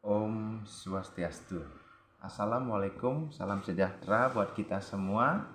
Om Swastiastu. Assalamualaikum, salam sejahtera buat kita semua.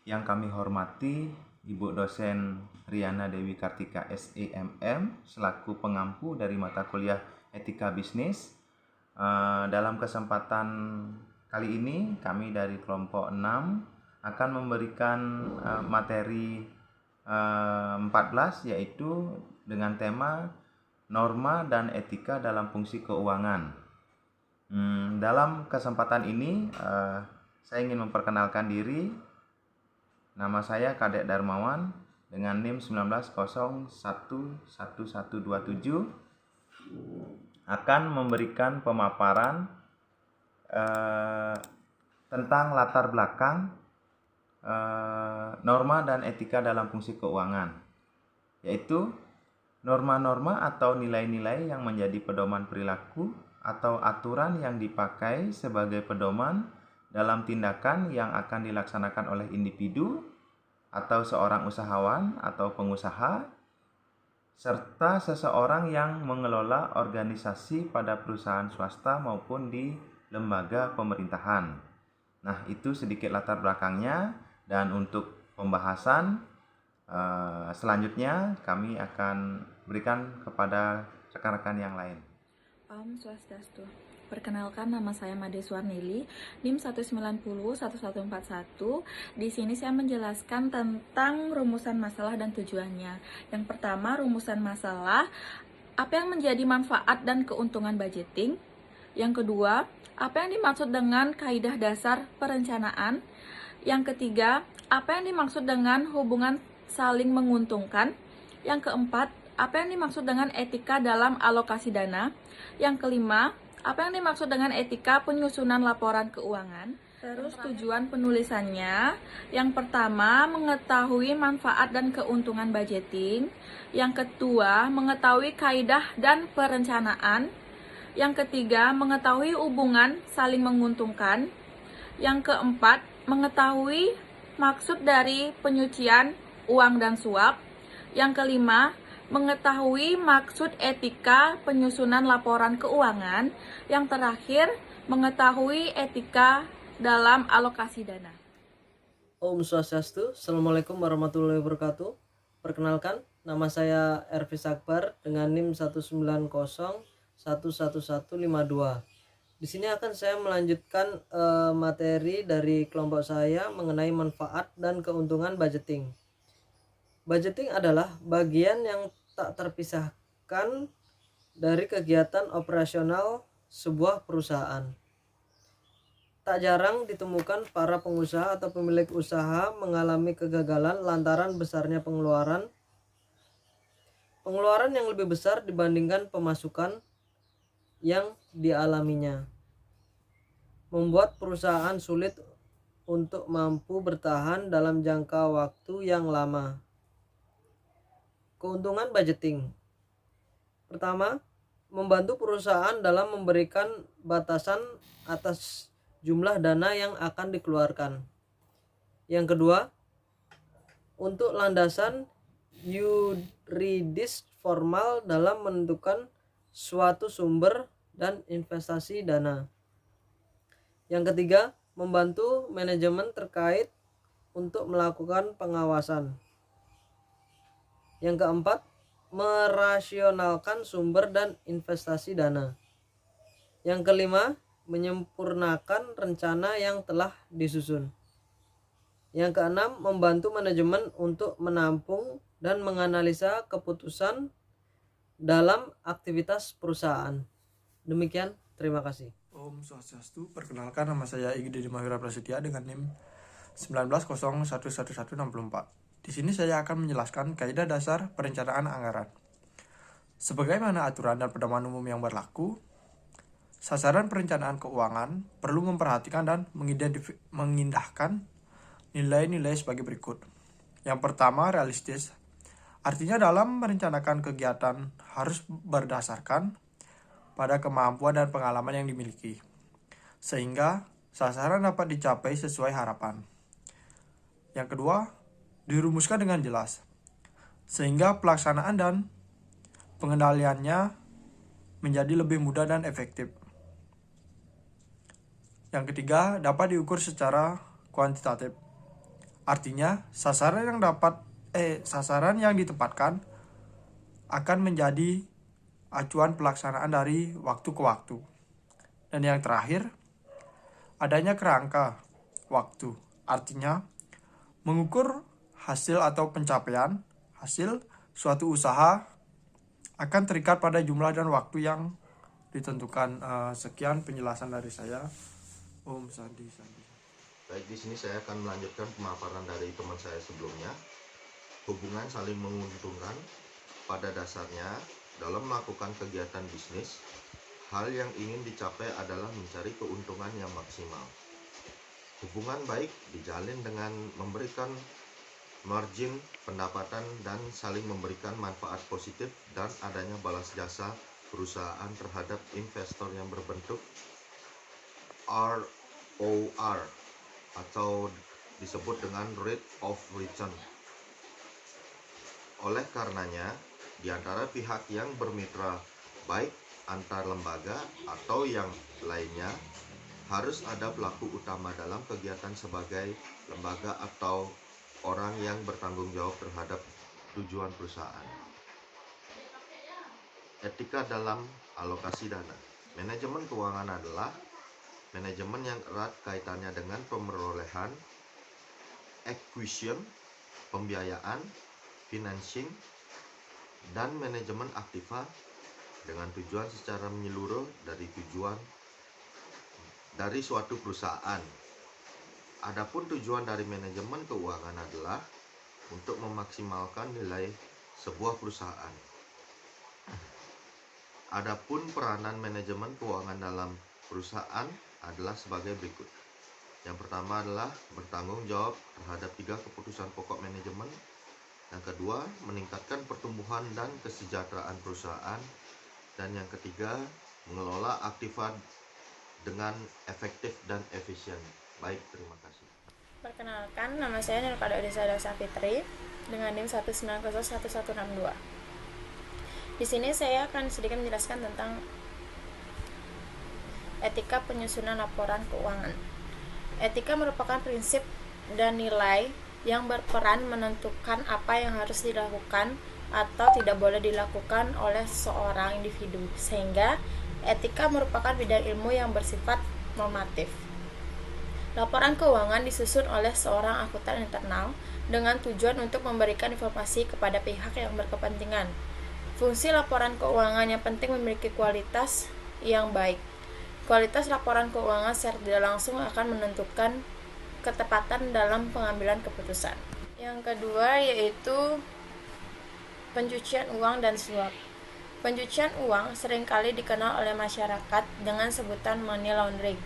Yang kami hormati Ibu dosen Riana Dewi Kartika SEMM selaku pengampu dari mata kuliah Etika Bisnis. Dalam kesempatan kali ini kami dari kelompok 6 akan memberikan materi 14 yaitu dengan tema norma dan etika dalam fungsi keuangan. Dalam kesempatan ini saya ingin memperkenalkan diri. Nama saya Kadek Darmawan dengan NIM 19011127 akan memberikan pemaparan tentang latar belakang norma dan etika dalam fungsi keuangan, yaitu norma-norma atau nilai-nilai yang menjadi pedoman perilaku atau aturan yang dipakai sebagai pedoman dalam tindakan yang akan dilaksanakan oleh individu atau seorang usahawan atau pengusaha, serta seseorang yang mengelola organisasi pada perusahaan swasta maupun di lembaga pemerintahan. Nah, itu sedikit latar belakangnya, dan untuk pembahasan selanjutnya kami akan berikan kepada rekan-rekan yang lain. Om Swastiastu. Perkenalkan, nama saya Made Suarnili, NIM 1901141. Di sini saya menjelaskan tentang rumusan masalah dan tujuannya. Yang pertama, rumusan masalah, apa yang menjadi manfaat dan keuntungan budgeting. Yang kedua, apa yang dimaksud dengan kaidah dasar perencanaan. Yang ketiga, apa yang dimaksud dengan hubungan saling menguntungkan. Yang keempat, apa yang dimaksud dengan etika dalam alokasi dana. Yang kelima, apa yang dimaksud dengan etika penyusunan laporan keuangan. Terus tujuan penulisannya, yang pertama mengetahui manfaat dan keuntungan budgeting. Yang kedua, mengetahui kaidah dan perencanaan. Yang ketiga, mengetahui hubungan saling menguntungkan. Yang keempat, mengetahui maksud dari penyucian uang dan suap. Yang kelima, mengetahui maksud etika penyusunan laporan keuangan. Yang terakhir, mengetahui etika dalam alokasi dana. Om Swastiastu, Assalamualaikum warahmatullahi wabarakatuh. Perkenalkan, nama saya Ervis Akbar dengan NIM 190111152. Di sini akan saya melanjutkan materi dari kelompok saya mengenai manfaat dan keuntungan budgeting. Budgeting adalah bagian yang tak terpisahkan dari kegiatan operasional sebuah perusahaan. Tak jarang ditemukan para pengusaha atau pemilik usaha mengalami kegagalan lantaran besarnya pengeluaran yang lebih besar dibandingkan pemasukan yang dialaminya, membuat perusahaan sulit untuk mampu bertahan dalam jangka waktu yang lama. Keuntungan budgeting. Pertama, membantu perusahaan dalam memberikan batasan atas jumlah dana yang akan dikeluarkan. Yang kedua, untuk landasan yuridis formal dalam menentukan suatu sumber dan investasi dana. Yang ketiga, membantu manajemen terkait untuk melakukan pengawasan. Yang keempat, merasionalkan sumber dan investasi dana. Yang kelima, menyempurnakan rencana yang telah disusun. Yang keenam, membantu manajemen untuk menampung dan menganalisa keputusan dalam aktivitas perusahaan. Demikian, terima kasih. Om Swastiastu, perkenalkan, nama saya Igede Dimahwira Prasetya dengan NIM 190111164. Di sini saya akan menjelaskan kaidah dasar perencanaan anggaran. Sebagaimana aturan dan pedoman umum yang berlaku, sasaran perencanaan keuangan perlu memperhatikan dan mengindahkan nilai-nilai sebagai berikut. Yang pertama, realistis. Artinya dalam merencanakan kegiatan harus berdasarkan pada kemampuan dan pengalaman yang dimiliki, sehingga sasaran dapat dicapai sesuai harapan. Yang kedua, dirumuskan dengan jelas, sehingga pelaksanaan dan pengendaliannya menjadi lebih mudah dan efektif. Yang ketiga, dapat diukur secara kuantitatif. Artinya, sasaran yang ditempatkan akan menjadi acuan pelaksanaan dari waktu ke waktu. Dan yang terakhir, adanya kerangka waktu. Artinya, mengukur hasil atau pencapaian hasil suatu usaha akan terikat pada jumlah dan waktu yang ditentukan. Sekian penjelasan dari saya. Om Sandi. Baik, di sini saya akan melanjutkan pemaparan dari teman saya sebelumnya. Hubungan saling menguntungkan pada dasarnya dalam melakukan kegiatan bisnis, hal yang ingin dicapai adalah mencari keuntungan yang maksimal. Hubungan baik dijalin dengan memberikan margin pendapatan dan saling memberikan manfaat positif dan adanya balas jasa perusahaan terhadap investor yang berbentuk ROR atau disebut dengan rate of return. Oleh karenanya, di antara pihak yang bermitra baik antar lembaga atau yang lainnya harus ada pelaku utama dalam kegiatan sebagai lembaga atau orang yang bertanggung jawab terhadap tujuan perusahaan. Etika dalam alokasi dana. Manajemen keuangan adalah manajemen yang erat kaitannya dengan pemerolehan, acquisition, pembiayaan, financing, dan manajemen aktiva dengan tujuan secara menyeluruh dari suatu perusahaan. Adapun tujuan dari manajemen keuangan adalah untuk memaksimalkan nilai sebuah perusahaan. Adapun peranan manajemen keuangan dalam perusahaan adalah sebagai berikut. Yang pertama adalah bertanggung jawab terhadap 3 keputusan pokok manajemen. Yang kedua, meningkatkan pertumbuhan dan kesejahteraan perusahaan. Dan yang ketiga, mengelola aktiva dengan efektif dan efisien. Baik, terima kasih. Perkenalkan, nama saya Nurkada Odessa Dasa Fitri dengan NIM 1901162. Di sini saya akan sedikit menjelaskan tentang etika penyusunan laporan keuangan. Etika merupakan prinsip dan nilai yang berperan menentukan apa yang harus dilakukan atau tidak boleh dilakukan oleh seorang individu, sehingga etika merupakan bidang ilmu yang bersifat normatif. Laporan keuangan disusun oleh seorang akuntan internal dengan tujuan untuk memberikan informasi kepada pihak yang berkepentingan. Fungsi laporan keuangan yang penting memiliki kualitas yang baik. Kualitas laporan keuangan secara tidak langsung akan menentukan ketepatan dalam pengambilan keputusan. Yang kedua yaitu pencucian uang dan suap. Pencucian uang seringkali dikenal oleh masyarakat dengan sebutan money laundering,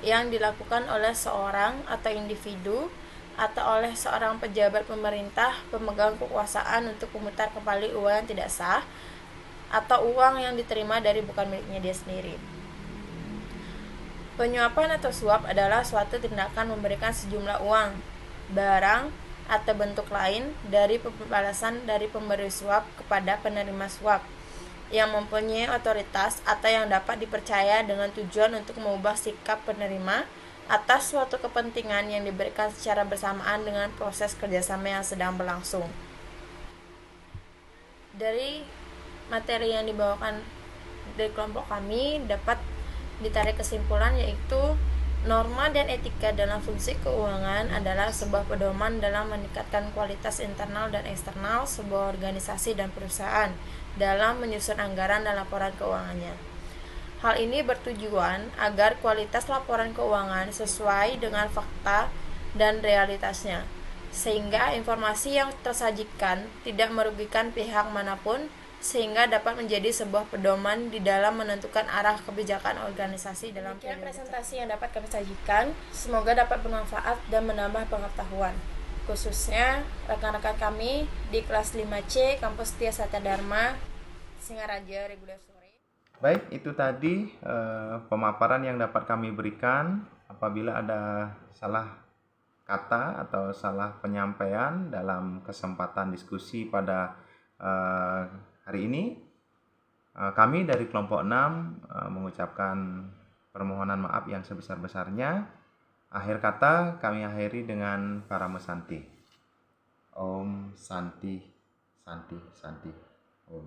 yang dilakukan oleh seorang atau individu atau oleh seorang pejabat pemerintah pemegang kekuasaan untuk memutar kembali uang yang tidak sah atau uang yang diterima dari bukan miliknya dia sendiri. Penyuapan atau suap adalah suatu tindakan memberikan sejumlah uang, barang, atau bentuk lain dari pembalasan dari pemberi suap kepada penerima suap yang mempunyai otoritas atau yang dapat dipercaya dengan tujuan untuk mengubah sikap penerima atas suatu kepentingan yang diberikan secara bersamaan dengan proses kerjasama yang sedang berlangsung. Dari materi yang dibawakan dari kelompok kami dapat ditarik kesimpulan yaitu norma dan etika dalam fungsi keuangan adalah sebuah pedoman dalam meningkatkan kualitas internal dan eksternal sebuah organisasi dan perusahaan dalam menyusun anggaran dan laporan keuangannya. Hal ini bertujuan agar kualitas laporan keuangan sesuai dengan fakta dan realitasnya, sehingga informasi yang tersajikan tidak merugikan pihak manapun, sehingga dapat menjadi sebuah pedoman di dalam menentukan arah kebijakan organisasi dalam presentasi yang dapat kami sajikan. Semoga dapat bermanfaat dan menambah pengetahuan, khususnya rekan-rekan kami di kelas 5C Kampus Setia Satya Dharma, Singaraja, Reguler Sore. Baik, itu tadi pemaparan yang dapat kami berikan. Apabila ada salah kata atau salah penyampaian dalam kesempatan diskusi pada hari ini, Kami dari kelompok 6 mengucapkan permohonan maaf yang sebesar-besarnya. Akhir kata kami akhiri dengan Parama Santi. Om Santi Santi Santi Om.